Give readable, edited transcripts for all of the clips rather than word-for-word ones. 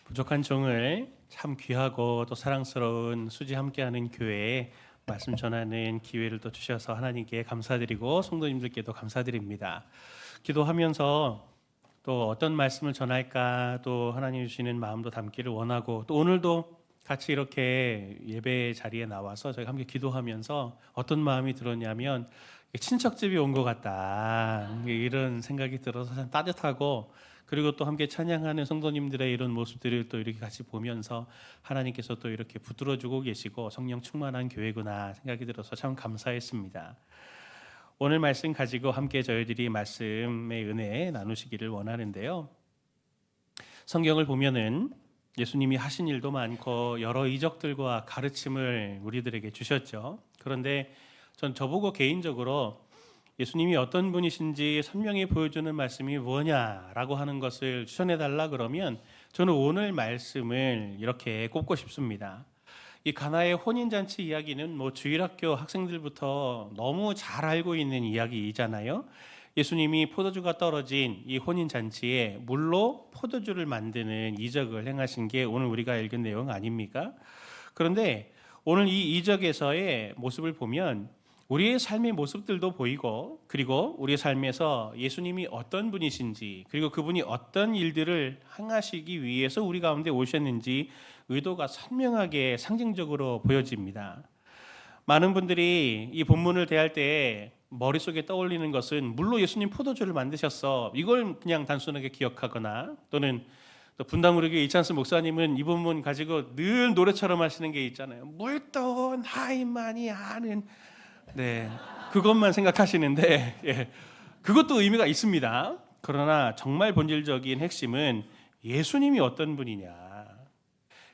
부족한 종을 참 귀하고 또 사랑스러운 수지 함께하는 교회에 말씀 전하는 기회를 또 주셔서 하나님께 감사드리고 성도님들께도 감사드립니다. 기도하면서 또 어떤 말씀을 전할까 또 하나님 주시는 마음도 담기를 원하고 또 오늘도 같이 이렇게 예배 자리에 나와서 저희가 함께 기도하면서 어떤 마음이 들었냐면 친척집이 온 것 같다 이런 생각이 들어서 참 따뜻하고, 그리고 또 함께 찬양하는 성도님들의 이런 모습들을 또 이렇게 같이 보면서 하나님께서 또 이렇게 붙들어주고 계시고 성령 충만한 교회구나 생각이 들어서 참 감사했습니다. 오늘 말씀 가지고 함께 저희들이 말씀의 은혜 나누시기를 원하는데요. 성경을 보면은 예수님이 하신 일도 많고 여러 이적들과 가르침을 우리들에게 주셨죠. 그런데 전 저보고 개인적으로 예수님이 어떤 분이신지 선명히 보여주는 말씀이 뭐냐라고 하는 것을 추천해달라 그러면 저는 오늘 말씀을 이렇게 꼽고 싶습니다. 이 가나의 혼인잔치 이야기는 뭐 주일학교 학생들부터 너무 잘 알고 있는 이야기이잖아요. 예수님이 포도주가 떨어진 이 혼인잔치에 물로 포도주를 만드는 이적을 행하신 게 오늘 우리가 읽은 내용 아닙니까? 그런데 오늘 이 이적에서의 모습을 보면 우리의 삶의 모습들도 보이고, 그리고 우리의 삶에서 예수님이 어떤 분이신지, 그리고 그분이 어떤 일들을 행하시기 위해서 우리 가운데 오셨는지 의도가 선명하게 상징적으로 보여집니다. 많은 분들이 이 본문을 대할 때 머릿속에 떠올리는 것은 물로 예수님 포도주를 만드셨어, 이걸 그냥 단순하게 기억하거나, 또는 또 분당우리교회 이찬수 목사님은 이 본문 가지고 늘 노래처럼 하시는 게 있잖아요. 물도 하인만이 아는, 네, 그것만 생각하시는데 그것도 의미가 있습니다. 그러나 정말 본질적인 핵심은 예수님이 어떤 분이냐,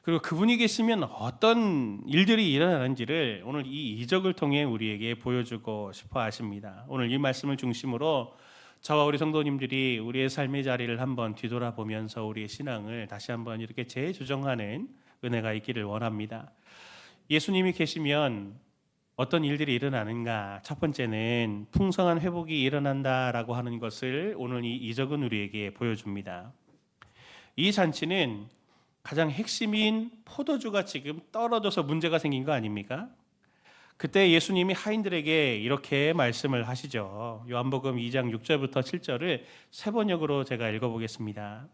그리고 그분이 계시면 어떤 일들이 일어나는지를 오늘 이 이적을 통해 우리에게 보여주고 싶어 하십니다. 오늘 이 말씀을 중심으로 저와 우리 성도님들이 우리의 삶의 자리를 한번 뒤돌아보면서 우리의 신앙을 다시 한번 이렇게 재조정하는 은혜가 있기를 원합니다. 예수님이 계시면 어떤 일들이 일어나는가? 첫 번째는 풍성한 회복이 일어난다라고 하는 것을 오늘 이 이적은 우리에게 보여줍니다. 이 잔치는 가장 핵심인 포도주가 지금 떨어져서 문제가 생긴 거 아닙니까? 그때 예수님이 하인들에게 이렇게 말씀을 하시죠. 요한복음 2장 6절부터 7절을 세 번역으로 제가 읽어보겠습니다.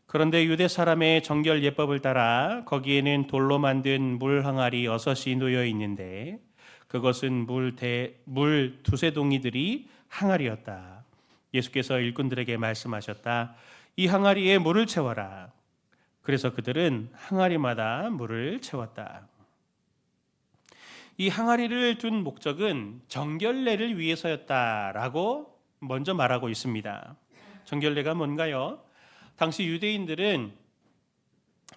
그런데 유대 사람의 정결 예법을 따라 거기에는 돌로 만든 물 항아리 6이 놓여 있는데 그것은 물 두세 동이들이 항아리였다. 예수께서 일꾼들에게 말씀하셨다. 이 항아리에 물을 채워라. 그래서 그들은 항아리마다 물을 채웠다. 이 항아리를 둔 목적은 정결례를 위해서였다라고 먼저 말하고 있습니다. 정결례가 뭔가요? 당시 유대인들은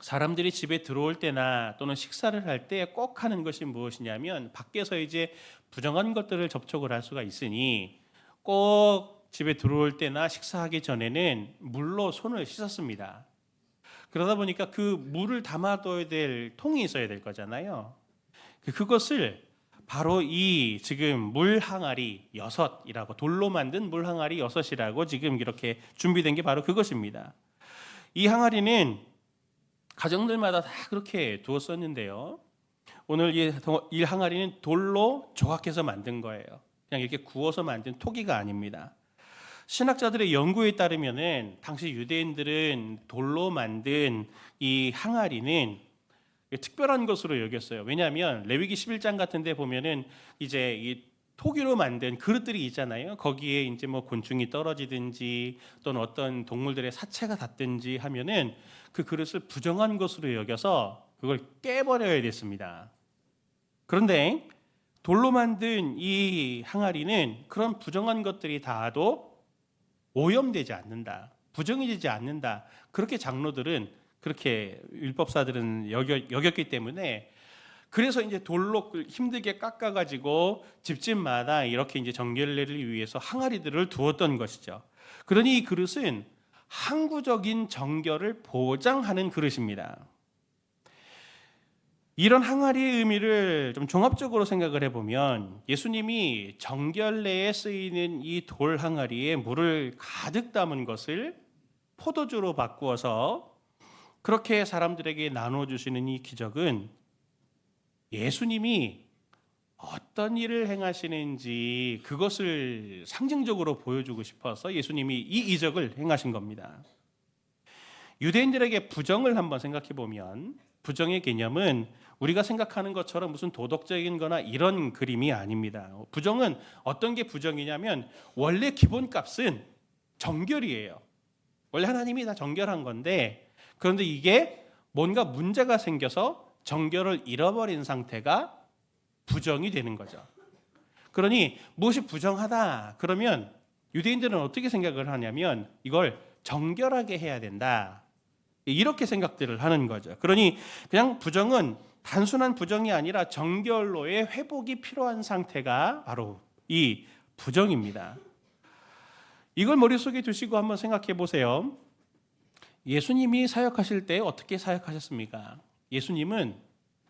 사람들이 집에 들어올 때나 또는 식사를 할 때 꼭 하는 것이 무엇이냐면 밖에서 이제 부정한 것들을 접촉을 할 수가 있으니 꼭 집에 들어올 때나 식사하기 전에는 물로 손을 씻었습니다. 그러다 보니까 그 물을 담아둬야 될 통이 있어야 될 거잖아요. 그것을 바로 이 지금 물 항아리 6이라고, 돌로 만든 물 항아리 6이라고 지금 이렇게 준비된 게 바로 그것입니다. 이 항아리는 가정들마다 다 그렇게 두었었는데요. 오늘 이 항아리는 돌로 조각해서 만든 거예요. 그냥 이렇게 구워서 만든 토기가 아닙니다. 신학자들의 연구에 따르면은 당시 유대인들은 돌로 만든 이 항아리는 특별한 것으로 여겼어요. 왜냐하면 레위기 11장 같은데 보면은 이제 이 토기로 만든 그릇들이 있잖아요. 거기에 이제 뭐 곤충이 떨어지든지 또는 어떤 동물들의 사체가 닿든지 하면은 그 그릇을 부정한 것으로 여겨서 그걸 깨버려야 됐습니다. 그런데 돌로 만든 이 항아리는 그런 부정한 것들이 닿아도 오염되지 않는다, 부정이 되지 않는다, 그렇게 장로들은, 그렇게 율법사들은 여겼기 때문에, 그래서 이제 돌로 힘들게 깎아가지고 집집마다 이렇게 이제 정결례를 위해서 항아리들을 두었던 것이죠. 그러니 이 그릇은 항구적인 정결을 보장하는 그릇입니다. 이런 항아리의 의미를 좀 종합적으로 생각을 해보면 예수님이 정결례에 쓰이는 이 돌 항아리에 물을 가득 담은 것을 포도주로 바꾸어서 그렇게 사람들에게 나눠주시는 이 기적은 예수님이 어떤 일을 행하시는지 그것을 상징적으로 보여주고 싶어서 예수님이 이 이적을 행하신 겁니다. 유대인들에게 부정을 한번 생각해 보면 부정의 개념은 우리가 생각하는 것처럼 무슨 도덕적인 거나 이런 그림이 아닙니다. 부정은 어떤 게 부정이냐면 원래 기본값은 정결이에요. 원래 하나님이 다 정결한 건데 그런데 이게 뭔가 문제가 생겨서 정결을 잃어버린 상태가 부정이 되는 거죠. 그러니 무엇이 부정하다 그러면 유대인들은 어떻게 생각을 하냐면 이걸 정결하게 해야 된다. 이렇게 생각들을 하는 거죠. 그러니 그냥 부정은 단순한 부정이 아니라 정결로의 회복이 필요한 상태가 바로 이 부정입니다. 이걸 머릿속에 두시고 한번 생각해 보세요. 예수님이 사역하실 때 어떻게 사역하셨습니까? 예수님은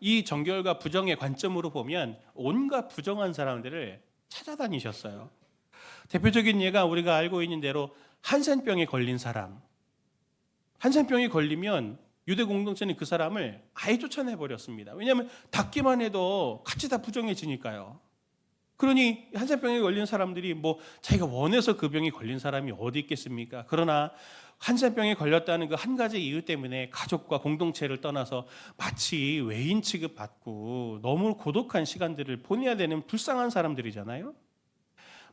이 정결과 부정의 관점으로 보면 온갖 부정한 사람들을 찾아다니셨어요. 대표적인 예가 우리가 알고 있는 대로 한센병에 걸린 사람. 한센병이 걸리면 유대 공동체는 그 사람을 아예 쫓아내 버렸습니다. 왜냐하면 닿기만 해도 같이 다 부정해지니까요. 그러니 한센병에 걸린 사람들이 뭐 자기가 원해서 그 병이 걸린 사람이 어디 있겠습니까? 그러나 한센병에 걸렸다는 그 한 가지 이유 때문에 가족과 공동체를 떠나서 마치 외인 취급받고 너무 고독한 시간들을 보내야 되는 불쌍한 사람들이잖아요.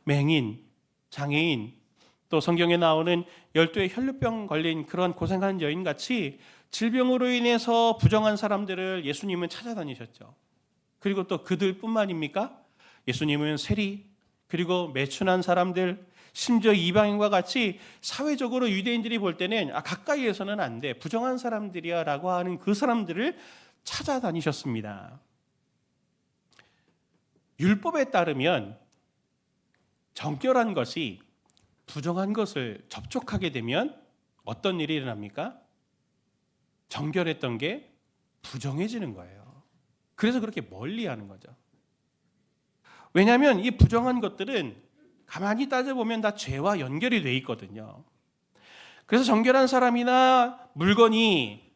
맹인, 장애인, 또 성경에 나오는 12의 혈루병 걸린 그런 고생하는 여인같이 질병으로 인해서 부정한 사람들을 예수님은 찾아다니셨죠. 그리고 또 그들뿐만입니까? 예수님은 세리, 그리고 매춘한 사람들, 심지어 이방인과 같이 사회적으로 유대인들이 볼 때는 가까이에서는 안 돼, 부정한 사람들이야 라고 하는 그 사람들을 찾아다니셨습니다. 율법에 따르면 정결한 것이 부정한 것을 접촉하게 되면 어떤 일이 일어납니까? 정결했던 게 부정해지는 거예요. 그래서 그렇게 멀리하는 거죠. 왜냐하면 이 부정한 것들은 가만히 따져보면 다 죄와 연결이 돼 있거든요. 그래서 정결한 사람이나 물건이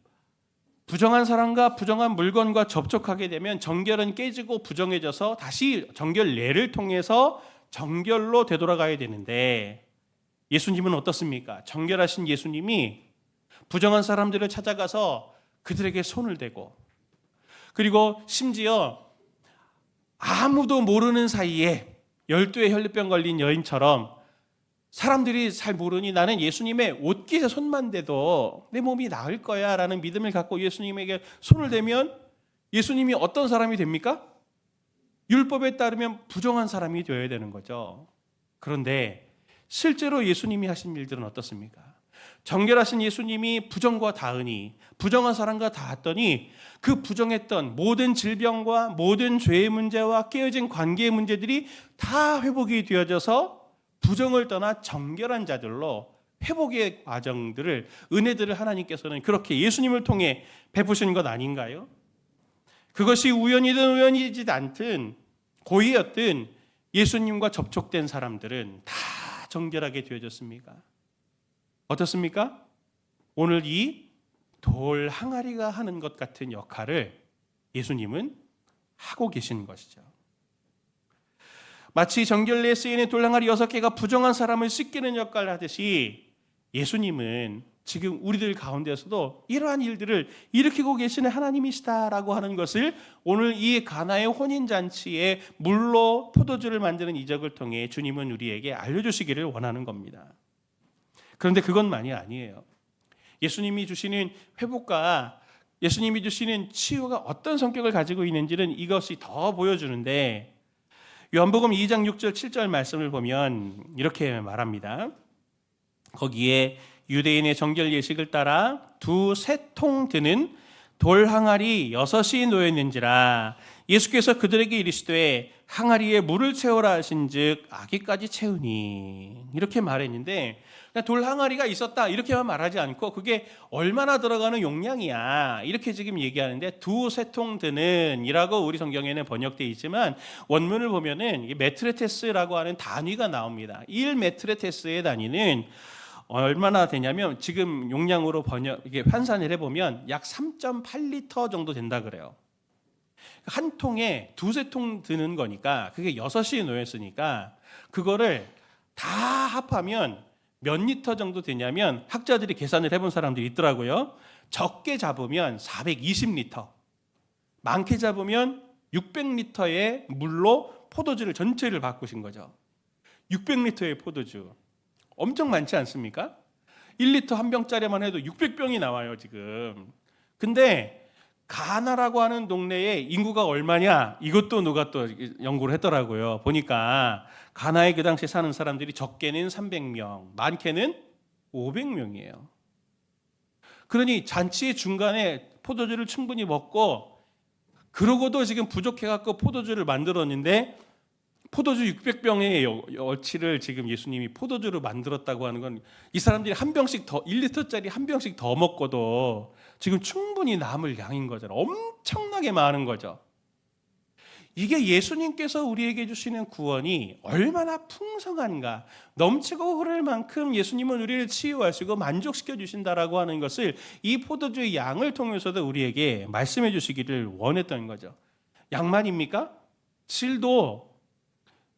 부정한 사람과 부정한 물건과 접촉하게 되면 정결은 깨지고 부정해져서 다시 정결례를 통해서 정결로 되돌아가야 되는데 예수님은 어떻습니까? 정결하신 예수님이 부정한 사람들을 찾아가서 그들에게 손을 대고 그리고 심지어 아무도 모르는 사이에 12의 혈루병 걸린 여인처럼 사람들이 잘 모르니 나는 예수님의 옷깃에 손만 대도 내 몸이 나을 거야 라는 믿음을 갖고 예수님에게 손을 대면 예수님이 어떤 사람이 됩니까? 율법에 따르면 부정한 사람이 되어야 되는 거죠. 그런데 실제로 예수님이 하신 일들은 어떻습니까? 정결하신 예수님이 부정과 닿으니 부정한 사람과 닿았더니 그 부정했던 모든 질병과 모든 죄의 문제와 깨어진 관계의 문제들이 다 회복이 되어져서 부정을 떠나 정결한 자들로 회복의 과정들을 은혜들을 하나님께서는 그렇게 예수님을 통해 베푸신 것 아닌가요? 그것이 우연이든 우연이지 않든 고의였든 예수님과 접촉된 사람들은 다 정결하게 되어졌습니까? 어떻습니까? 오늘 이 돌 항아리가 하는 것 같은 역할을 예수님은 하고 계신 것이죠. 마치 정결례에 쓰이는 돌 항아리 6개가 부정한 사람을 씻기는 역할을 하듯이 예수님은 지금 우리들 가운데서도 이러한 일들을 일으키고 계시는 하나님이시다라고 하는 것을 오늘 이 가나의 혼인잔치에 물로 포도주를 만드는 이적을 통해 주님은 우리에게 알려주시기를 원하는 겁니다. 그런데 그것만이 아니에요. 예수님이 주시는 회복과 예수님이 주시는 치유가 어떤 성격을 가지고 있는지는 이것이 더 보여주는데 요한복음 2장 6절 7절 말씀을 보면 이렇게 말합니다. 거기에 유대인의 정결 예식을 따라 2-3통 드는 돌 항아리 6이 놓였는지라 예수께서 그들에게 이르시되 항아리에 물을 채우라 하신즉 아기까지 채우니 이렇게 말했는데 돌 항아리가 있었다 이렇게만 말하지 않고 그게 얼마나 들어가는 용량이야 이렇게 지금 얘기하는데 2-3통 드는 이라고 우리 성경에는 번역되어 있지만 원문을 보면은 메트레테스라고 하는 단위가 나옵니다. 1메트레테스의 단위는 얼마나 되냐면 지금 용량으로 이게 환산을 해보면 약 3.8리터 정도 된다 그래요. 한 통에 두세 통 드는 거니까 그게 6이 놓였으니까 그거를 다 합하면 몇 리터 정도 되냐면 학자들이 계산을 해본 사람들이 있더라고요. 적게 잡으면 420리터, 많게 잡으면 600리터의 물로 포도주를 전체를 바꾸신 거죠. 600리터의 포도주. 엄청 많지 않습니까? 1리터 한 병짜리만 해도 600병이 나와요, 지금. 근데 가나라고 하는 동네에 인구가 얼마냐? 이것도 누가 또 연구를 했더라고요. 보니까 가나에 그 당시에 사는 사람들이 적게는 300명, 많게는 500명이에요. 그러니 잔치의 중간에 포도주를 충분히 먹고 그러고도 지금 부족해갖고 포도주를 만들었는데 포도주 600병의 여치를 지금 예수님이 포도주로 만들었다고 하는 건 이 사람들이 한 병씩 더 1리터짜리 한 병씩 더 먹고도 지금 충분히 남을 양인 거잖아요. 엄청나게 많은 거죠. 이게 예수님께서 우리에게 주시는 구원이 얼마나 풍성한가, 넘치고 흐를 만큼 예수님은 우리를 치유하시고 만족시켜 주신다라고 하는 것을 이 포도주의 양을 통해서도 우리에게 말씀해 주시기를 원했던 거죠. 양만입니까? 질도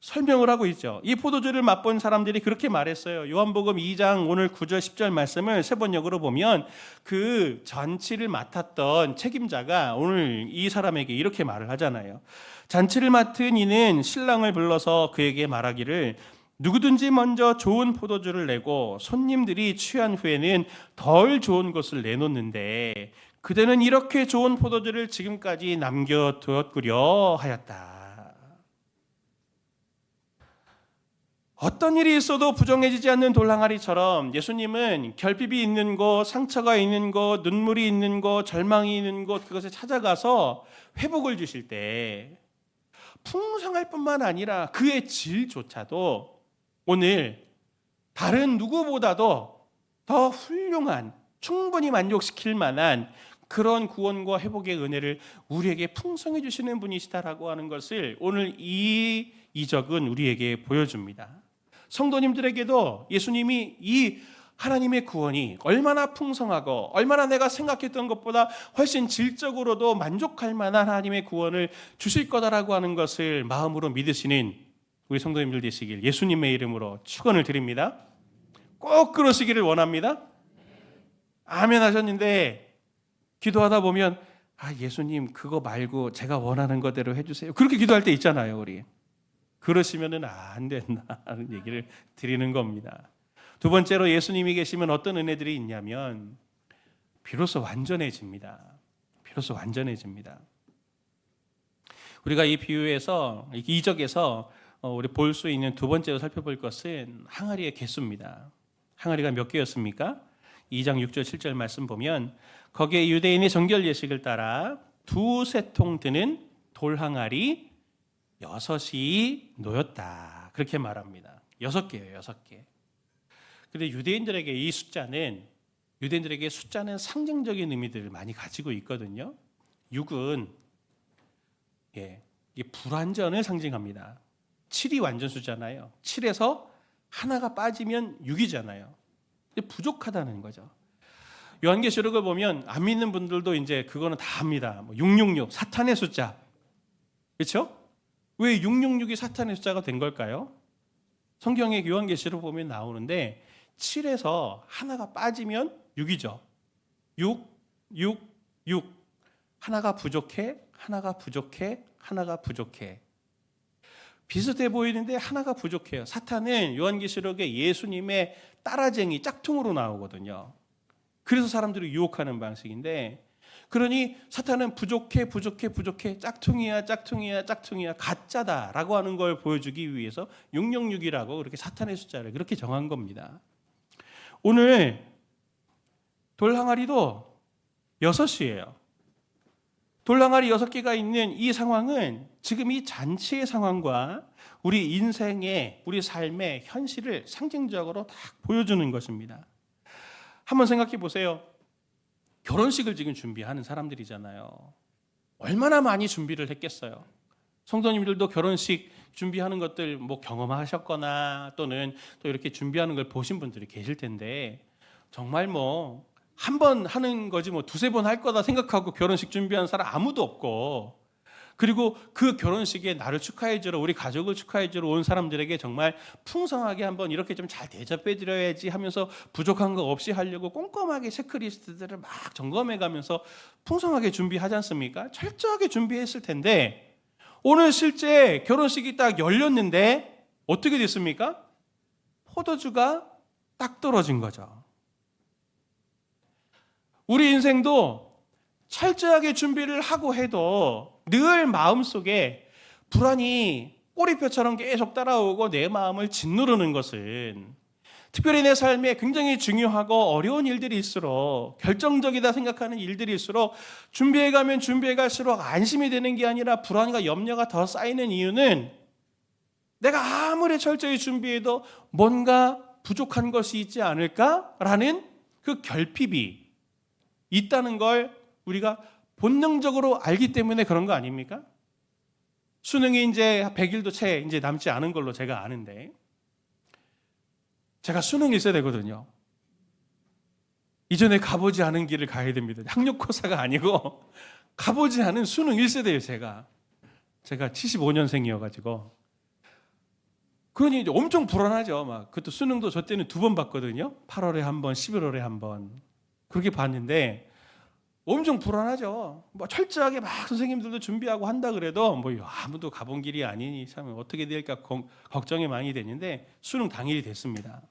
설명을 하고 있죠. 이 포도주를 맛본 사람들이 그렇게 말했어요. 요한복음 2장 오늘 9절 10절 말씀을 세 번역으로 보면 그 잔치를 맡았던 책임자가 오늘 이 사람에게 이렇게 말을 하잖아요. 잔치를 맡은 이는 신랑을 불러서 그에게 말하기를 누구든지 먼저 좋은 포도주를 내고 손님들이 취한 후에는 덜 좋은 것을 내놓는데 그대는 이렇게 좋은 포도주를 지금까지 남겨두었구려 하였다. 어떤 일이 있어도 부정해지지 않는 돌항아리처럼 예수님은 결핍이 있는 곳, 상처가 있는 곳, 눈물이 있는 곳, 절망이 있는 곳 그것에 찾아가서 회복을 주실 때 풍성할 뿐만 아니라 그의 질조차도 오늘 다른 누구보다도 더 훌륭한, 충분히 만족시킬 만한 그런 구원과 회복의 은혜를 우리에게 풍성해 주시는 분이시다라고 하는 것을 오늘 이 이적은 우리에게 보여줍니다. 성도님들에게도 예수님이 이 하나님의 구원이 얼마나 풍성하고 얼마나 내가 생각했던 것보다 훨씬 질적으로도 만족할 만한 하나님의 구원을 주실 거다라고 하는 것을 마음으로 믿으시는 우리 성도님들 되시길 예수님의 이름으로 축원을 드립니다. 꼭 그러시기를 원합니다. 아멘 하셨는데 기도하다 보면 예수님 그거 말고 제가 원하는 거대로 해주세요. 그렇게 기도할 때 있잖아요, 우리. 그러시면은 안 된다는 얘기를 드리는 겁니다. 두 번째로 예수님이 계시면 어떤 은혜들이 있냐면 비로소 완전해집니다. 비로소 완전해집니다. 우리가 이 비유에서 이 이적에서 우리 볼 수 있는 두 번째로 살펴볼 것은 항아리의 개수입니다. 항아리가 몇 개였습니까? 2장 6절 7절 말씀 보면 거기에 유대인의 정결 예식을 따라 두세 통 드는 돌항아리 6이 놓였다. 그렇게 말합니다. 6개예요. 6개. 그런데 유대인들에게 숫자는 상징적인 의미들을 많이 가지고 있거든요. 6은 이게 불완전을 상징합니다. 7이 완전 수잖아요. 7에서 하나가 빠지면 6이잖아요. 부족하다는 거죠. 요한계시록을 보면 안 믿는 분들도 이제 그거는 다 합니다. 666 사탄의 숫자. 그렇죠? 왜 666이 사탄의 숫자가 된 걸까요? 성경의 요한계시록 보면 나오는데 7에서 하나가 빠지면 6이죠. 6, 6, 6. 하나가 부족해, 하나가 부족해, 하나가 부족해. 비슷해 보이는데 하나가 부족해요. 사탄은 요한계시록에 예수님의 따라쟁이 짝퉁으로 나오거든요. 그래서 사람들이 유혹하는 방식인데 그러니 사탄은 부족해 짝퉁이야 가짜다라고 하는 걸 보여주기 위해서 666이라고 그렇게 사탄의 숫자를 그렇게 정한 겁니다. 오늘 돌항아리도 6이에요. 돌항아리 6개가 있는 이 상황은 지금 이 잔치의 상황과 우리 인생의 우리 삶의 현실을 상징적으로 딱 보여주는 것입니다. 한번 생각해 보세요. 결혼식을 지금 준비하는 사람들이잖아요. 얼마나 많이 준비를 했겠어요. 성도님들도 결혼식 준비하는 것들 뭐 경험하셨거나 또는 또 이렇게 준비하는 걸 보신 분들이 계실 텐데 정말 뭐 한 번 하는 거지 뭐 두세 번 할 거다 생각하고 결혼식 준비하는 사람 아무도 없고, 그리고 그 결혼식에 나를 축하해주러, 우리 가족을 축하해주러 온 사람들에게 정말 풍성하게 한번 이렇게 좀 잘 대접해드려야지 하면서 부족한 거 없이 하려고 꼼꼼하게 체크리스트들을 막 점검해가면서 풍성하게 준비하지 않습니까? 철저하게 준비했을 텐데 오늘 실제 결혼식이 딱 열렸는데 어떻게 됐습니까? 포도주가 딱 떨어진 거죠. 우리 인생도 철저하게 준비를 하고 해도 늘 마음속에 불안이 꼬리표처럼 계속 따라오고 내 마음을 짓누르는 것은, 특별히 내 삶에 굉장히 중요하고 어려운 일들일수록, 결정적이다 생각하는 일들일수록 준비해가면 준비해갈수록 안심이 되는 게 아니라 불안과 염려가 더 쌓이는 이유는 내가 아무리 철저히 준비해도 뭔가 부족한 것이 있지 않을까라는 그 결핍이 있다는 걸 우리가 본능적으로 알기 때문에 그런 거 아닙니까? 수능이 이제 100일도 채 이제 남지 않은 걸로 제가 아는데, 제가 수능이 있어야 되거든요. 이전에 가보지 않은 길을 가야 됩니다. 학력고사가 아니고 가보지 않은 수능 1세대예요. 제가 75년생이어가지고 그러니 이제 엄청 불안하죠. 막 그것도 수능도 저 때는 2번 봤거든요. 8월에 한 번, 11월에 한 번. 그렇게 봤는데 엄청 불안하죠. 뭐 철저하게 막 선생님들도 준비하고 한다 그래도 뭐 아무도 가본 길이 아니니 참 어떻게 될까 걱정이 많이 됐는데 수능 당일이 됐습니다.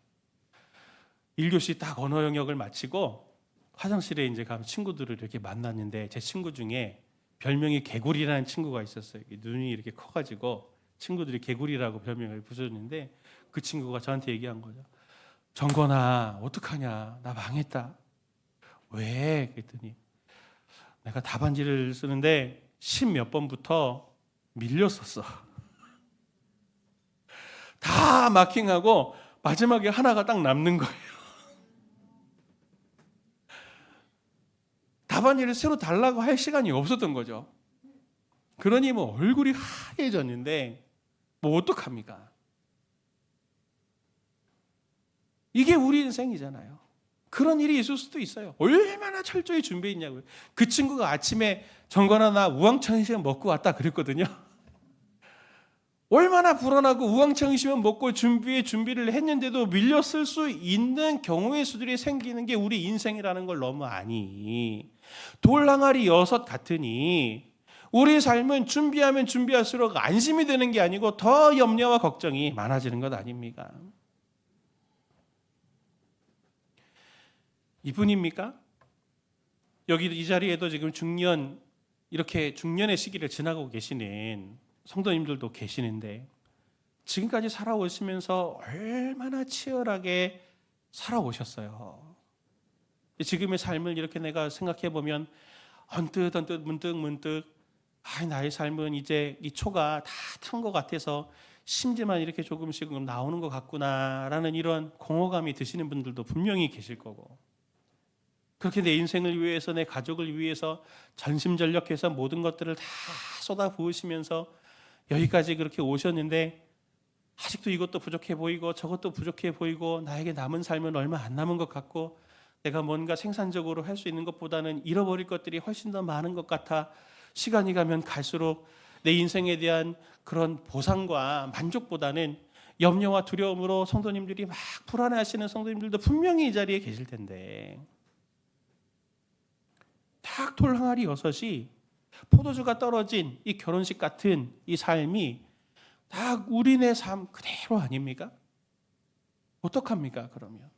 1교시 딱 언어 영역을 마치고 화장실에 이제 가면 친구들을 이렇게 만났는데 제 친구 중에 별명이 개구리라는 친구가 있었어요. 눈이 이렇게 커가지고 친구들이 개구리라고 별명을 붙여줬는데 그 친구가 저한테 얘기한 거죠. 정건아, 어떡하냐, 나 망했다. 왜? 그랬더니 내가 답안지를 쓰는데 10몇 번부터 밀렸었어. 다 마킹하고 마지막에 하나가 딱 남는 거예요. 답안지를 새로 달라고 할 시간이 없었던 거죠. 그러니 뭐 얼굴이 하얘졌는데 뭐 어떡합니까? 이게 우리 인생이잖아요. 그런 일이 있을 수도 있어요. 얼마나 철저히 준비했냐고요. 그 친구가 아침에 정관아 나 우황청심원 먹고 왔다 그랬거든요. 얼마나 불안하고 우황청심원 먹고 준비를 했는데도 밀렸을 수 있는 경우의 수들이 생기는 게 우리 인생이라는 걸 너무 아니. 돌항아리 6 같으니 우리 삶은 준비하면 준비할수록 안심이 되는 게 아니고 더 염려와 걱정이 많아지는 것 아닙니까? 이분입니까? 여기 이 자리에도 지금 이렇게 중년의 시기를 지나고 계시는 성도님들도 계시는데 지금까지 살아오시면서 얼마나 치열하게 살아오셨어요. 지금의 삶을 이렇게 내가 생각해 보면 언뜻 문득 나의 삶은 이제 이 초가 다 탄 것 같아서 심지만 이렇게 조금씩 나오는 것 같구나라는 이런 공허감이 드시는 분들도 분명히 계실 거고, 그렇게 내 인생을 위해서 내 가족을 위해서 전심전력해서 모든 것들을 다 쏟아 부으시면서 여기까지 그렇게 오셨는데 아직도 이것도 부족해 보이고 저것도 부족해 보이고 나에게 남은 삶은 얼마 안 남은 것 같고 내가 뭔가 생산적으로 할 수 있는 것보다는 잃어버릴 것들이 훨씬 더 많은 것 같아 시간이 가면 갈수록 내 인생에 대한 그런 보상과 만족보다는 염려와 두려움으로 성도님들이 막 불안해하시는 성도님들도 분명히 이 자리에 계실 텐데, 딱 돌항아리 6이 포도주가 떨어진 이 결혼식 같은 이 삶이 딱 우리네 삶 그대로 아닙니까? 어떡합니까? 그러면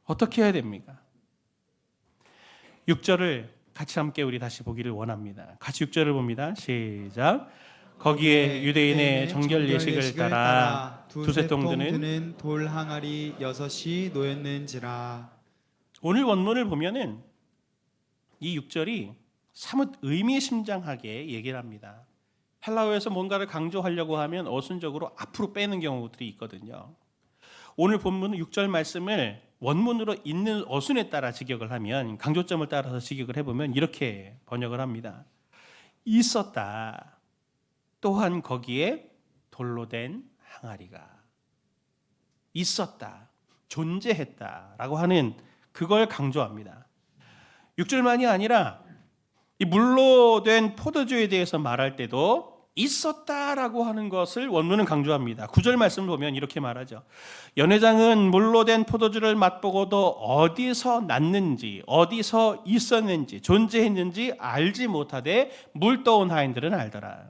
어떻게 해야 됩니까? 6절을 같이 함께 우리 다시 보기를 원합니다. 같이 6절을 봅니다. 시작. 거기에 유대인의 정결 예식을 따라 두세 통 드는 돌 항아리 6이 놓였는지라. 오늘 원문을 보면은 이 6절이 사뭇 의미심장하게 얘기를 합니다. 헬라어에서 뭔가를 강조하려고 하면 어순적으로 앞으로 빼는 경우들이 있거든요. 오늘 본문은 6절 말씀을 원문으로 있는 어순에 따라 직역을 하면, 강조점을 따라서 직역을 해보면 이렇게 번역을 합니다. 있었다. 또한 거기에 돌로 된 항아리가 있었다, 존재했다라고 하는 그걸 강조합니다. 6절만이 아니라 이 물로 된 포도주에 대해서 말할 때도 있었다라고 하는 것을 원문은 강조합니다. 9절 말씀을 보면 이렇게 말하죠. 연회장은 물로 된 포도주를 맛보고도 어디서 났는지, 어디서 있었는지, 존재했는지 알지 못하되 물 떠온 하인들은 알더라.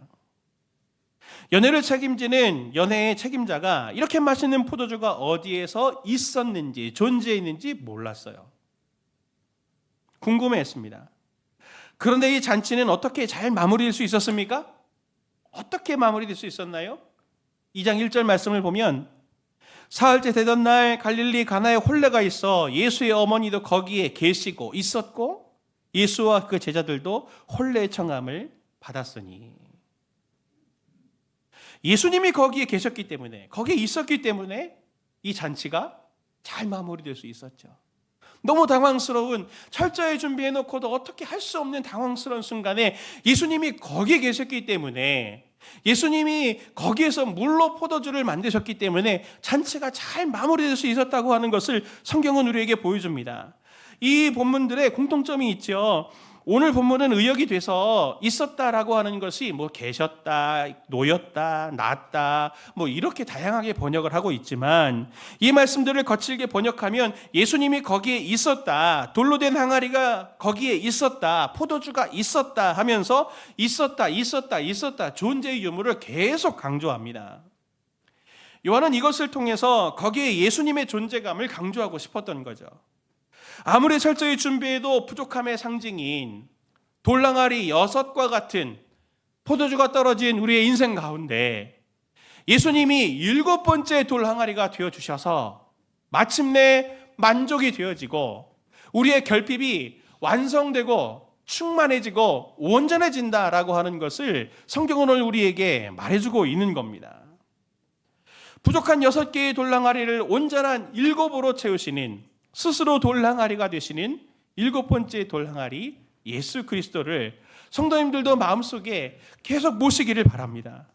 연회를 책임지는 연회의 책임자가 이렇게 맛있는 포도주가 어디에서 있었는지, 존재했는지 몰랐어요. 궁금해했습니다. 그런데 이 잔치는 어떻게 잘 마무리될 수 있었습니까? 어떻게 마무리될 수 있었나요? 2장 1절 말씀을 보면 사흘째 되던 날 갈릴리 가나에 혼례가 있어 예수의 어머니도 거기에 계시고 있었고 예수와 그 제자들도 혼례 청함을 받았으니, 예수님이 거기에 계셨기 때문에, 거기에 있었기 때문에 이 잔치가 잘 마무리될 수 있었죠. 너무 당황스러운, 철저히 준비해놓고도 어떻게 할 수 없는 당황스러운 순간에 예수님이 거기에 계셨기 때문에, 예수님이 거기에서 물로 포도주를 만드셨기 때문에 잔치가 잘 마무리될 수 있었다고 하는 것을 성경은 우리에게 보여줍니다. 이 본문들의 공통점이 있죠. 오늘 본문은 의역이 돼서 있었다라고 하는 것이 뭐 계셨다, 놓였다, 났다, 뭐 이렇게 다양하게 번역을 하고 있지만, 이 말씀들을 거칠게 번역하면 예수님이 거기에 있었다, 돌로 된 항아리가 거기에 있었다, 포도주가 있었다 하면서 있었다 존재의 유무를 계속 강조합니다. 요한은 이것을 통해서 거기에 예수님의 존재감을 강조하고 싶었던 거죠. 아무리 철저히 준비해도 부족함의 상징인 돌항아리 6과 같은 포도주가 떨어진 우리의 인생 가운데 예수님이 7번째 돌항아리가 되어주셔서 마침내 만족이 되어지고 우리의 결핍이 완성되고 충만해지고 온전해진다라고 하는 것을 성경은 오늘 우리에게 말해주고 있는 겁니다. 부족한 6개의 돌항아리를 온전한 7으로 채우시는, 스스로 돌항아리가 되시는 7번째 돌항아리 예수 그리스도를 성도님들도 마음속에 계속 모시기를 바랍니다.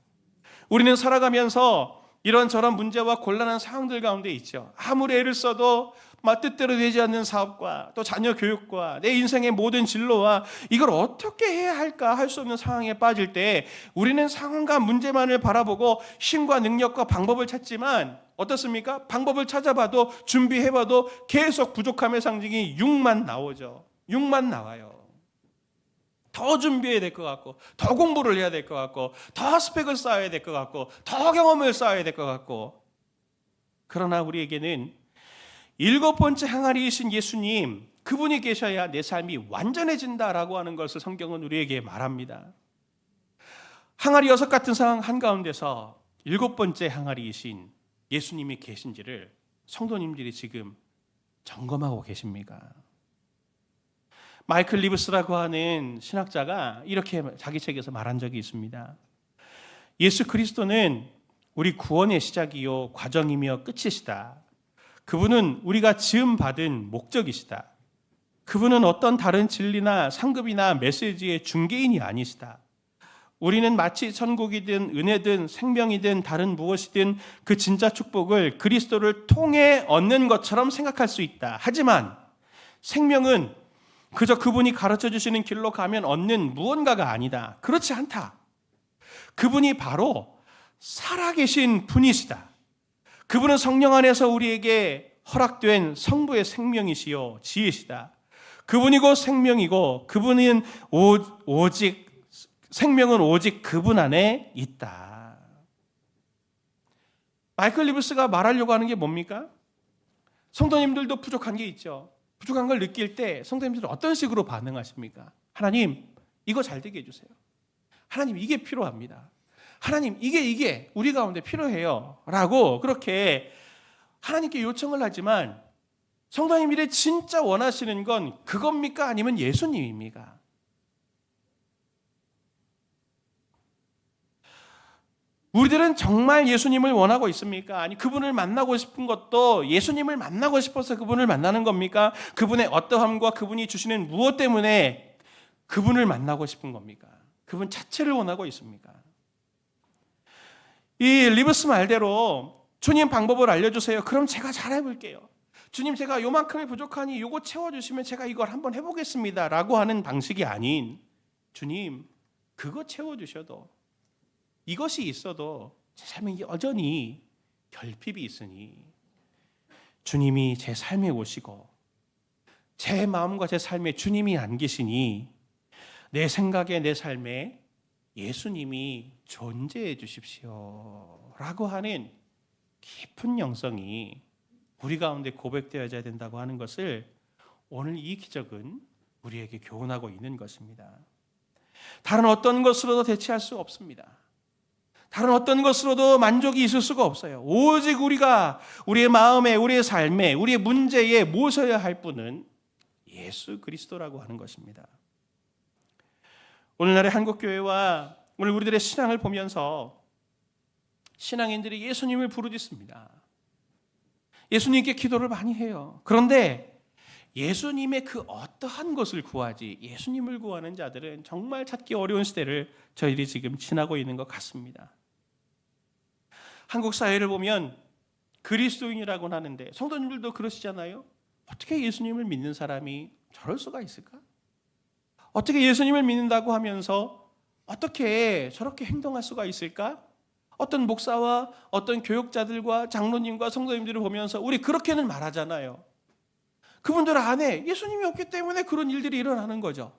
우리는 살아가면서 이런저런 문제와 곤란한 상황들 가운데 있죠. 아무리 애를 써도 뜻대로 되지 않는 사업과 또 자녀 교육과 내 인생의 모든 진로와 이걸 어떻게 해야 할까 할 수 없는 상황에 빠질 때 우리는 상황과 문제만을 바라보고 힘과 능력과 방법을 찾지만 어떻습니까? 방법을 찾아봐도 준비해봐도 계속 부족함의 상징이 6만 나오죠. 6만 나와요. 더 준비해야 될 것 같고, 더 공부를 해야 될 것 같고, 더 스펙을 쌓아야 될 것 같고, 더 경험을 쌓아야 될 것 같고, 그러나 우리에게는 7번째 항아리이신 예수님, 그분이 계셔야 내 삶이 완전해진다라고 하는 것을 성경은 우리에게 말합니다. 항아리 6 같은 상황 한가운데서 7번째 항아리이신 예수님이 계신지를 성도님들이 지금 점검하고 계십니까? 마이클 리브스라고 하는 신학자가 이렇게 자기 책에서 말한 적이 있습니다. 예수 그리스도는 우리 구원의 시작이요 과정이며 끝이시다. 그분은 우리가 지음받은 목적이시다. 그분은 어떤 다른 진리나 상급이나 메시지의 중개인이 아니시다. 우리는 마치 천국이든 은혜든 생명이든 다른 무엇이든 그 진짜 축복을 그리스도를 통해 얻는 것처럼 생각할 수 있다. 하지만 생명은 그저 그분이 가르쳐 주시는 길로 가면 얻는 무언가가 아니다. 그렇지 않다. 그분이 바로 살아계신 분이시다. 그분은 성령 안에서 우리에게 허락된 성부의 생명이시요 지혜시다. 그분이 곧 생명이고 그분은 오직 생명은 오직 그분 안에 있다. 마이클 리브스가 말하려고 하는 게 뭡니까? 성도님들도 부족한 게 있죠. 부족한 걸 느낄 때 성도님들은 어떤 식으로 반응하십니까? 하나님, 이거 잘 되게 해주세요. 하나님, 이게 필요합니다. 하나님, 이게 우리 가운데 필요해요. 라고 그렇게 하나님께 요청을 하지만 성도님들이 진짜 원하시는 건 그겁니까? 아니면 예수님입니까? 우리들은 정말 예수님을 원하고 있습니까? 아니, 그분을 만나고 싶은 것도 예수님을 만나고 싶어서 그분을 만나는 겁니까? 그분의 어떠함과 그분이 주시는 무엇 때문에 그분을 만나고 싶은 겁니까? 그분 자체를 원하고 있습니까? 이 리브스 말대로 주님 방법을 알려주세요. 그럼 제가 잘해볼게요. 주님 제가 요만큼이 부족하니 요거 채워주시면 제가 이걸 한번 해보겠습니다 라고 하는 방식이 아닌, 주님 그거 채워주셔도, 이것이 있어도 제 삶에 여전히 결핍이 있으니 주님이 제 삶에 오시고 제 마음과 제 삶에 주님이 안 계시니 내 생각에 내 삶에 예수님이 존재해 주십시오 라고 하는 깊은 영성이 우리 가운데 고백되어야 된다고 하는 것을 오늘 이 기적은 우리에게 교훈하고 있는 것입니다. 다른 어떤 것으로도 대체할 수 없습니다. 다른 어떤 것으로도 만족이 있을 수가 없어요. 오직 우리가 우리의 마음에, 우리의 삶에, 우리의 문제에 모셔야 할 분은 예수 그리스도라고 하는 것입니다. 오늘날의 한국교회와 오늘 우리들의 신앙을 보면서 신앙인들이 예수님을 부르짖습니다. 예수님께 기도를 많이 해요. 그런데 예수님의 그 어떠한 것을 구하지 예수님을 구하는 자들은 정말 찾기 어려운 시대를 저희들이 지금 지나고 있는 것 같습니다. 한국 사회를 보면 그리스도인이라고는 하는데 성도님들도 그러시잖아요. 어떻게 예수님을 믿는 사람이 저럴 수가 있을까? 어떻게 예수님을 믿는다고 하면서 어떻게 저렇게 행동할 수가 있을까? 어떤 목사와 어떤 교육자들과 장로님과 성도님들을 보면서 우리 그렇게는 말하잖아요. 그분들 안에 예수님이 없기 때문에 그런 일들이 일어나는 거죠.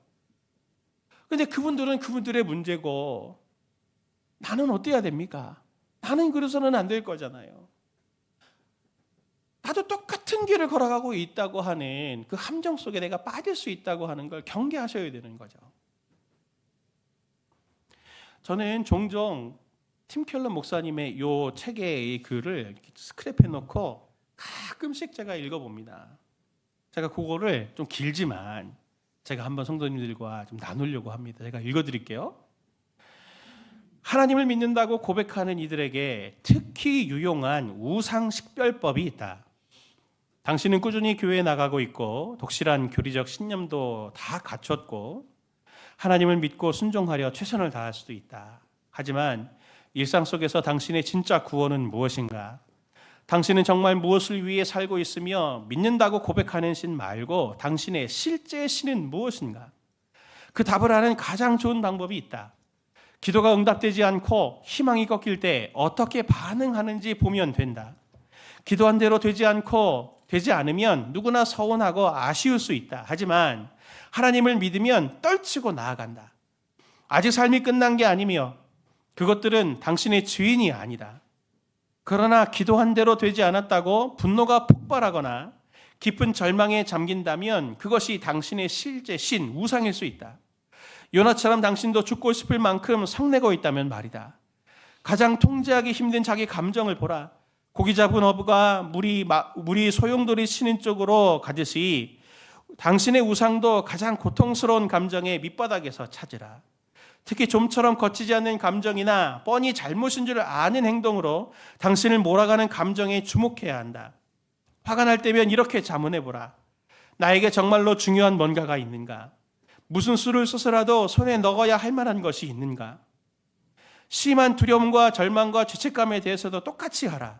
그런데 그분들은 그분들의 문제고 나는 어때야 됩니까? 나는 그래서는 안 될 거잖아요. 나도 똑같은 길을 걸어가고 있다고 하는 그 함정 속에 내가 빠질 수 있다고 하는 걸 경계하셔야 되는 거죠. 저는 종종 팀 켈러 목사님의 요 책의 글을 스크랩해 놓고 가끔씩 제가 읽어봅니다. 제가 그거를 좀 길지만 제가 한번 성도님들과 좀 나누려고 합니다. 제가 읽어드릴게요. 하나님을 믿는다고 고백하는 이들에게 특히 유용한 우상 식별법이 있다. 당신은 꾸준히 교회에 나가고 있고 독실한 교리적 신념도 다 갖췄고 하나님을 믿고 순종하려 최선을 다할 수도 있다. 하지만 일상 속에서 당신의 진짜 구원은 무엇인가? 당신은 정말 무엇을 위해 살고 있으며 믿는다고 고백하는 신 말고 당신의 실제 신은 무엇인가? 그 답을 아는 가장 좋은 방법이 있다. 기도가 응답되지 않고 희망이 꺾일 때 어떻게 반응하는지 보면 된다. 기도한 대로 되지 않으면 누구나 서운하고 아쉬울 수 있다. 하지만 하나님을 믿으면 떨치고 나아간다. 아직 삶이 끝난 게 아니며 그것들은 당신의 주인이 아니다. 그러나 기도한 대로 되지 않았다고 분노가 폭발하거나 깊은 절망에 잠긴다면 그것이 당신의 실제 신, 우상일 수 있다. 요나처럼 당신도 죽고 싶을 만큼 성내고 있다면 말이다. 가장 통제하기 힘든 자기 감정을 보라. 고기 잡은 어부가 물이 소용돌이 치는 쪽으로 가듯이 당신의 우상도 가장 고통스러운 감정의 밑바닥에서 찾으라. 특히 좀처럼 거치지 않는 감정이나 뻔히 잘못인 줄 아는 행동으로 당신을 몰아가는 감정에 주목해야 한다. 화가 날 때면 이렇게 자문해보라. 나에게 정말로 중요한 뭔가가 있는가? 무슨 수를 써서라도 손에 넣어야 할 만한 것이 있는가? 심한 두려움과 절망과 죄책감에 대해서도 똑같이 하라.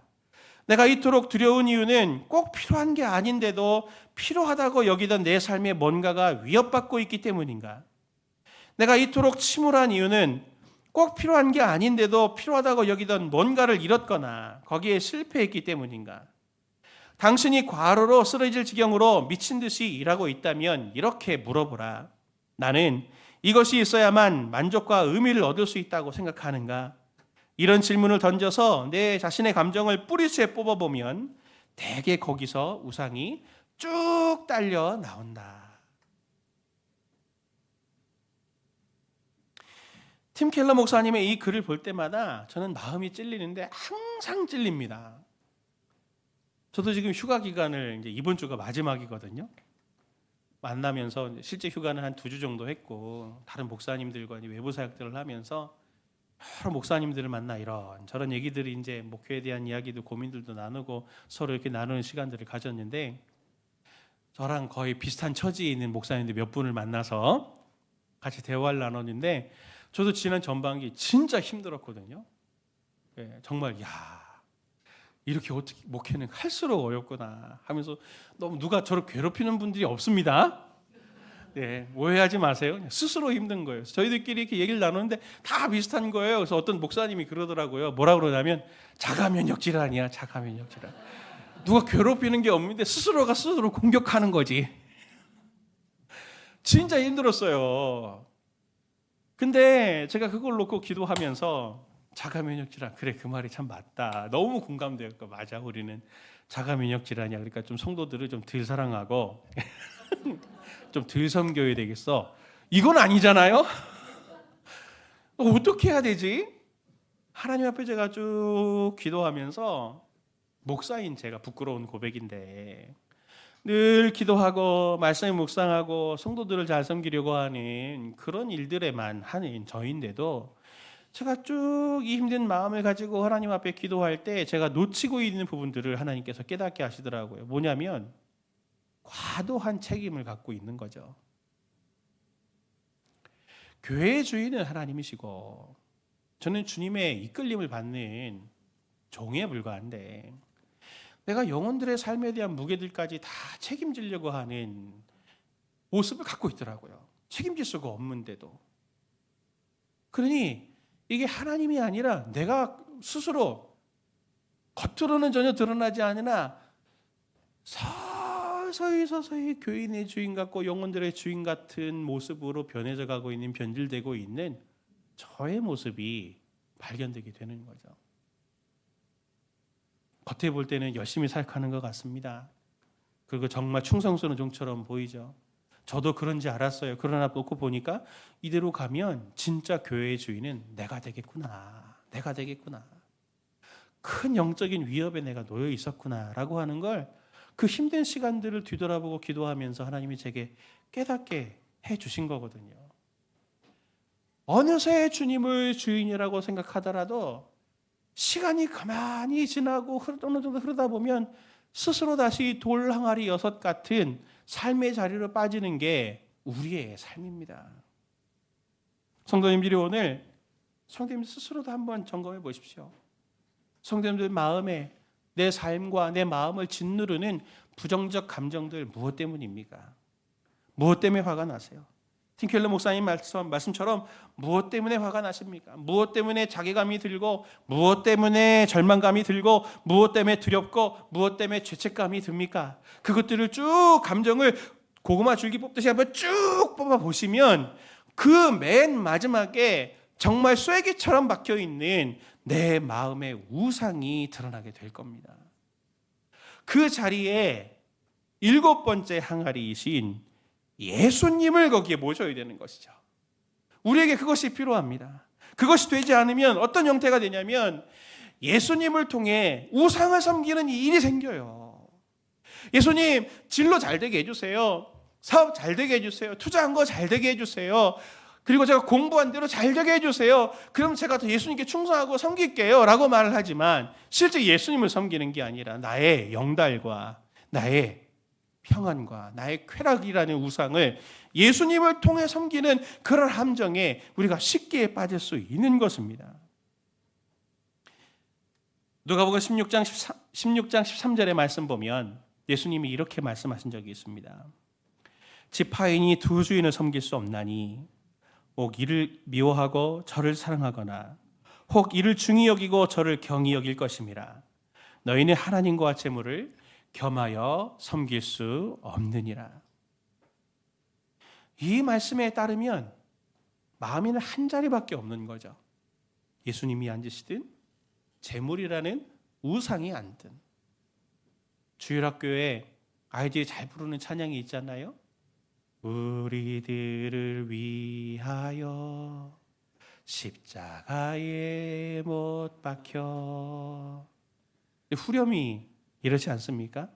내가 이토록 두려운 이유는 꼭 필요한 게 아닌데도 필요하다고 여기던 내 삶에 뭔가가 위협받고 있기 때문인가? 내가 이토록 침울한 이유는 꼭 필요한 게 아닌데도 필요하다고 여기던 뭔가를 잃었거나 거기에 실패했기 때문인가? 당신이 과로로 쓰러질 지경으로 미친 듯이 일하고 있다면 이렇게 물어보라. 나는 이것이 있어야만 만족과 의미를 얻을 수 있다고 생각하는가? 이런 질문을 던져서 내 자신의 감정을 뿌리채 뽑아보면 대개 거기서 우상이 쭉 딸려 나온다. 팀 켈러 목사님의 이 글을 볼 때마다 저는 마음이 찔리는데 항상 찔립니다. 저도 지금 휴가 기간을 이제 이번 주가 마지막이거든요. 만나면서 실제 휴가는 한 2주 정도 했고 다른 목사님들과 외부 사역들을 하면서 여러 목사님들을 만나 이런 저런 얘기들이 이제 목회에 대한 이야기도 고민들도 나누고 서로 이렇게 나누는 시간들을 가졌는데 저랑 거의 비슷한 처지에 있는 목사님들 몇 분을 만나서 같이 대화를 나눴는데 저도 지난 전반기 진짜 힘들었거든요. 예, 정말 이렇게 어떻게 목회는 할수록 어렵구나 하면서 너무 누가 저를 괴롭히는 분들이 없습니다. 네, 오해하지 마세요. 그냥 스스로 힘든 거예요. 저희들끼리 이렇게 얘기를 나누는데 다 비슷한 거예요. 그래서 어떤 목사님이 그러더라고요. 뭐라 그러냐면 자가 면역 질환이야, 자가 면역 질환. 누가 괴롭히는 게 없는데 스스로가 스스로 공격하는 거지. 진짜 힘들었어요. 근데 제가 그걸 놓고 기도하면서 자가 면역 질환, 그래 그 말이 참 맞다. 너무 공감되었고 맞아, 우리는 자가 면역 질환이야. 그러니까 좀 성도들을 좀 덜 사랑하고 좀 덜 섬겨야 되겠어. 이건 아니잖아요. 어떻게 해야 되지? 하나님 앞에 제가 쭉 기도하면서, 목사인 제가 부끄러운 고백인데 늘 기도하고 말씀을 묵상하고 성도들을 잘 섬기려고 하는 그런 일들에만 하는 저인데도 제가 쭉 이 힘든 마음을 가지고 하나님 앞에 기도할 때 제가 놓치고 있는 부분들을 하나님께서 깨닫게 하시더라고요. 뭐냐면 과도한 책임을 갖고 있는 거죠. 교회의 주인은 하나님이시고 저는 주님의 이끌림을 받는 종에 불과한데, 내가 영혼들의 삶에 대한 무게들까지 다 책임지려고 하는 모습을 갖고 있더라고요. 책임질 수가 없는데도. 그러니 이게 하나님이 아니라 내가 스스로 겉으로는 전혀 드러나지 않으나 서서히 교인의 주인 같고 영혼들의 주인 같은 모습으로 변해져 가고 있는, 변질되고 있는 저의 모습이 발견되게 되는 거죠. 겉에 볼 때는 열심히 살아가는 것 같습니다. 그리고 정말 충성스러운 종처럼 보이죠. 저도 그런지 알았어요. 그러나 놓고 보니까 이대로 가면 진짜 교회의 주인은 내가 되겠구나. 내가 되겠구나. 큰 영적인 위협에 내가 놓여 있었구나라고 하는 걸 그 힘든 시간들을 뒤돌아보고 기도하면서 하나님이 제게 깨닫게 해주신 거거든요. 어느새 주님을 주인이라고 생각하더라도 시간이 가만히 지나고 어느 정도 흐르다 보면 스스로 다시 돌 항아리 6 같은 삶의 자리로 빠지는 게 우리의 삶입니다. 성도님들이 오늘 성도님들 스스로도 한번 점검해 보십시오. 성도님들 마음에 내 삶과 내 마음을 짓누르는 부정적 감정들 무엇 때문입니까? 무엇 때문에 화가 나세요? 팀켈러 목사님 말씀처럼 무엇 때문에 화가 나십니까? 무엇 때문에 자괴감이 들고, 무엇 때문에 절망감이 들고, 무엇 때문에 두렵고, 무엇 때문에 죄책감이 듭니까? 그것들을 쭉 감정을 고구마 줄기 뽑듯이 한번 쭉 뽑아 보시면 그 맨 마지막에 정말 쐐기처럼 박혀 있는 내 마음의 우상이 드러나게 될 겁니다. 그 자리에 7번째 항아리이신 예수님을 거기에 모셔야 되는 것이죠. 우리에게 그것이 필요합니다. 그것이 되지 않으면 어떤 형태가 되냐면 예수님을 통해 우상을 섬기는 일이 생겨요. 예수님, 진로 잘 되게 해주세요. 사업 잘 되게 해주세요. 투자한 거 잘 되게 해주세요. 그리고 제가 공부한 대로 잘 되게 해주세요. 그럼 제가 더 예수님께 충성하고 섬길게요 라고 말을 하지만 실제 예수님을 섬기는 게 아니라 나의 영달과 나의 평안과 나의 쾌락이라는 우상을 예수님을 통해 섬기는 그런 함정에 우리가 쉽게 빠질 수 있는 것입니다. 누가복음 16장 13절의 말씀 보면 예수님이 이렇게 말씀하신 적이 있습니다. 지파인이 두 주인을 섬길 수 없나니 혹 이를 미워하고 저를 사랑하거나 혹 이를 중히 여기고 저를 경히 여길 것임이라. 너희는 하나님과 재물을 겸하여 섬길 수 없느니라. 이 말씀에 따르면 마음에는 한 자리밖에 없는 거죠. 예수님이 앉으시든 재물이라는 우상이 앉든. 주일학교에 아이들이 잘 부르는 찬양이 있잖아요. 우리들을 위하여 십자가에 못 박혀. 후렴이 이렇지 않습니까?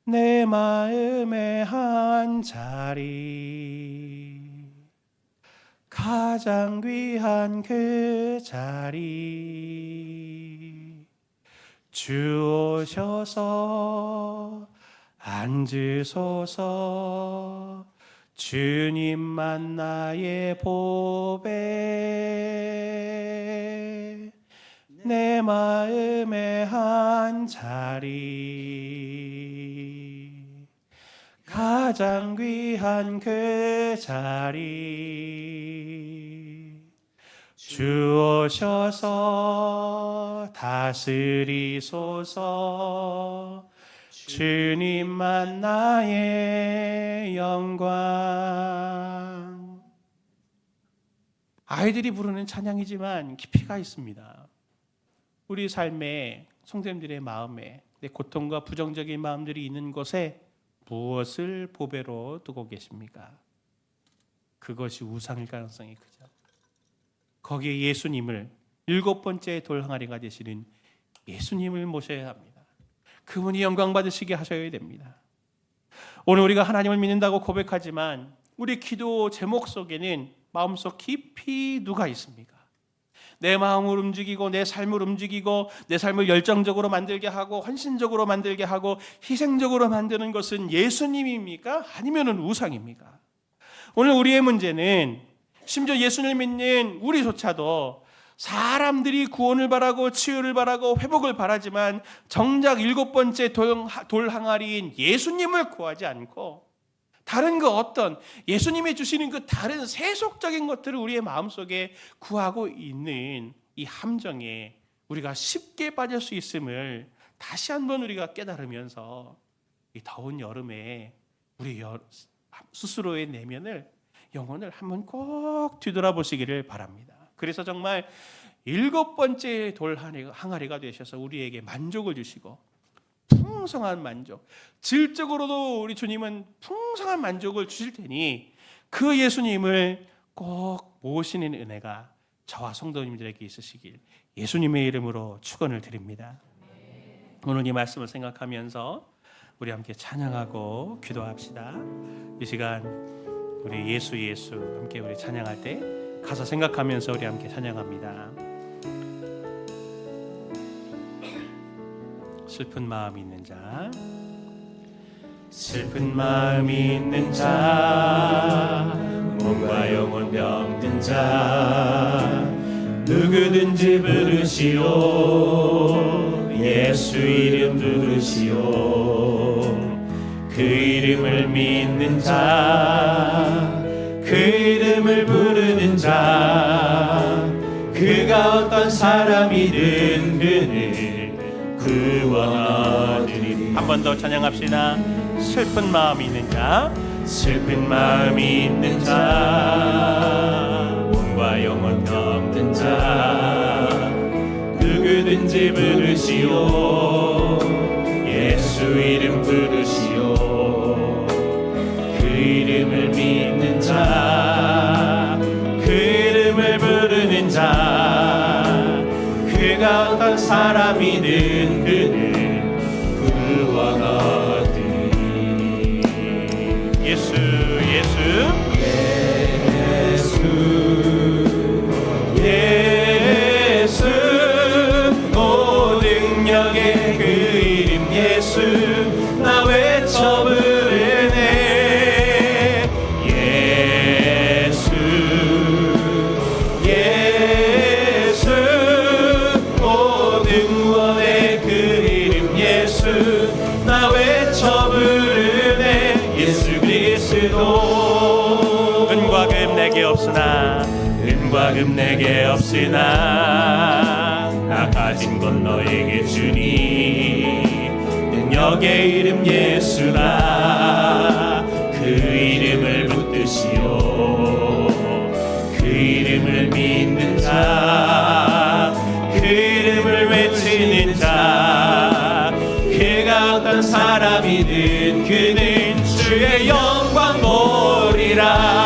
내 마음의 한 자리, 가장 귀한 그 자리, 주 오셔서 앉으소서. 주님만 나의 보배, 내 마음의 한 자리, 가장 귀한 그 자리, 주 오셔서 다스리소서. 주님만 나의 영광. 아이들이 부르는 찬양이지만 깊이가 있습니다. 우리 삶에, 성도님들의 마음에 내 고통과 부정적인 마음들이 있는 곳에 무엇을 보배로 두고 계십니까? 그것이 우상일 가능성이 크죠. 거기에 예수님을, 7번째 돌 항아리가 되시는 예수님을 모셔야 합니다. 그분이 영광 받으시게 하셔야 됩니다. 오늘 우리가 하나님을 믿는다고 고백하지만 우리 기도 제목 속에는 마음속 깊이 누가 있습니까? 내 마음을 움직이고 내 삶을 움직이고 내 삶을 열정적으로 만들게 하고 헌신적으로 만들게 하고 희생적으로 만드는 것은 예수님입니까? 아니면 우상입니까? 오늘 우리의 문제는 심지어 예수님을 믿는 우리조차도 사람들이 구원을 바라고 치유를 바라고 회복을 바라지만 정작 7번째 돌 항아리인 예수님을 구하지 않고 다른 그 어떤 예수님이 주시는 그 다른 세속적인 것들을 우리의 마음속에 구하고 있는 이 함정에 우리가 쉽게 빠질 수 있음을 다시 한번 우리가 깨달으면서 이 더운 여름에 우리 스스로의 내면을, 영혼을 한번 꼭 뒤돌아보시기를 바랍니다. 그래서 정말 7번째 돌 항아리가 되셔서 우리에게 만족을 주시고 풍성한 만족, 질적으로도 우리 주님은 풍성한 만족을 주실 테니 그 예수님을 꼭 모시는 은혜가 저와 성도님들에게 있으시길 예수님의 이름으로 축원을 드립니다. 오늘 이 말씀을 생각하면서 우리 함께 찬양하고 기도합시다. 이 시간 우리 예수 함께 우리 찬양할 때 가사 생각하면서 우리 함께 찬양합니다. 슬픈 마음이 있는 자, 슬픈 마음이 있는 자, 몸과 영혼 병든 자, 누구든지 부르시오. 예수 이름 부르시오. 그 이름을 믿는 자, 그 이름을 부르는 자, 그가 어떤 사람이든 그는 구원하리니. 한 번 더 찬양합시다. 슬픈 마음이 있는 자, 슬픈 마음이 있는 자, 몸과 영혼 병든 자, 누구든지 부르시오. 예수 이름 부르시오. 그 이름을 믿는 자, 그 이름을 부르는 자, 그가 어떤 사람이든 그는 구원하리니. 예수 오 능력의 그 이름 예수 나 외쳐 부르네. 예수 오 능원의 그 이름 예수 나 외쳐 부르네. 예수 그리스도. 은과 금 내게 없으나 나 가진 건 너에게 주니. 능력의 이름 예수라. 그 이름을 붙드시오. 그 이름을 믿는 자, 그 이름을 외치는 자, 그가 어떤 사람이든 그는 주의 영광 보리라.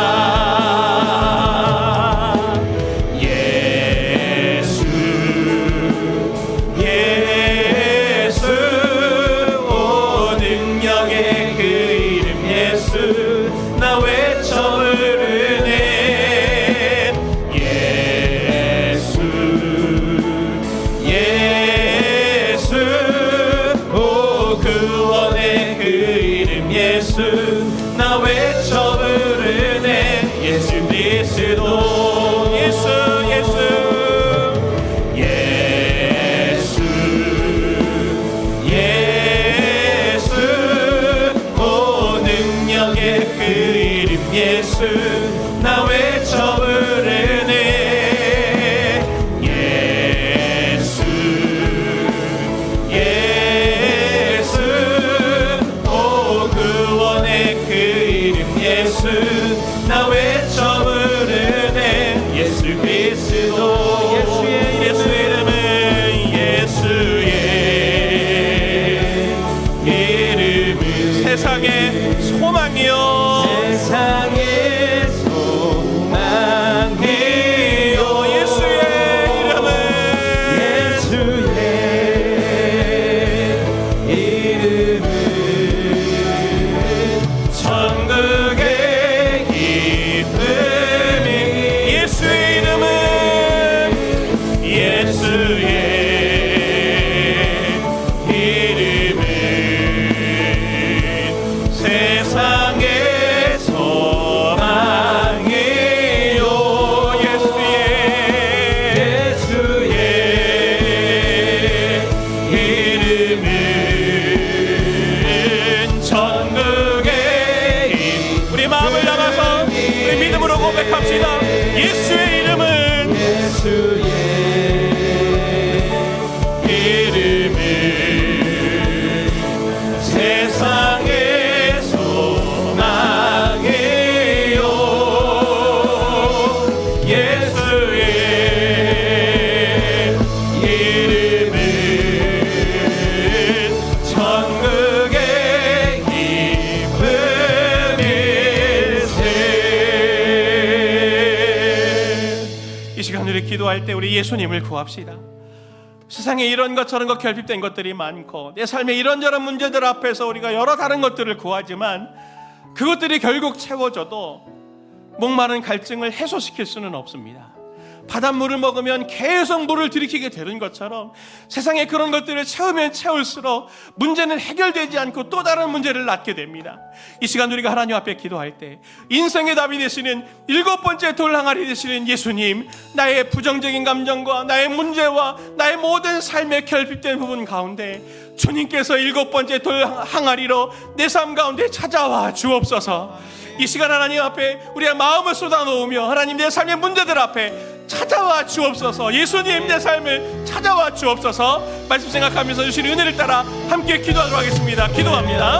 나 외쳐 부르네. 예수 오 구원의 그 이름 예수 나 외쳐 부르네. 예수 그리스도. 예수 예수 나 외쳐 부르네 예수 예수 오 구원의 그 이름 예수 나 외쳐 부르네 예수 그리스도 예수의 이름은 예수의 이름은 세상의 소망이요 세상의 소망이요 예수의 이름은 천국의 기쁨이 예수의 이름은 예수의 이름은 세상의 소망이요 예수의 이름은 천국의 우리 마음을 담아서 우리 믿음으로 고백합시다. 예수의 이름은 세상의 소망이요 예수의 이름은 천국의 기쁨일세. 이 시간 우리 기도할 때 우리 예수님을 구합시다. 세상에 이런 것 저런 것 결핍된 것들이 많고 내 삶에 이런저런 문제들 앞에서 우리가 여러 다른 것들을 구하지만 그것들이 결국 채워져도 목마른 갈증을 해소시킬 수는 없습니다. 바닷물을 먹으면 계속 물을 들이키게 되는 것처럼 세상에 그런 것들을 채우면 채울수록 문제는 해결되지 않고 또 다른 문제를 낳게 됩니다. 이 시간 우리가 하나님 앞에 기도할 때 인생의 답이 되시는 7번째 돌항아리 되시는 예수님, 나의 부정적인 감정과 나의 문제와 나의 모든 삶의 결핍된 부분 가운데 주님께서 7번째 돌항아리로 내 삶 가운데 찾아와 주옵소서. 이 시간 하나님 앞에 우리의 마음을 쏟아놓으며 하나님 내 삶의 문제들 앞에 찾아와 주옵소서. 예수님 내 삶을 찾아와 주옵소서. 말씀 생각하면서 주신 은혜를 따라 함께 기도하도록 하겠습니다. 기도합니다.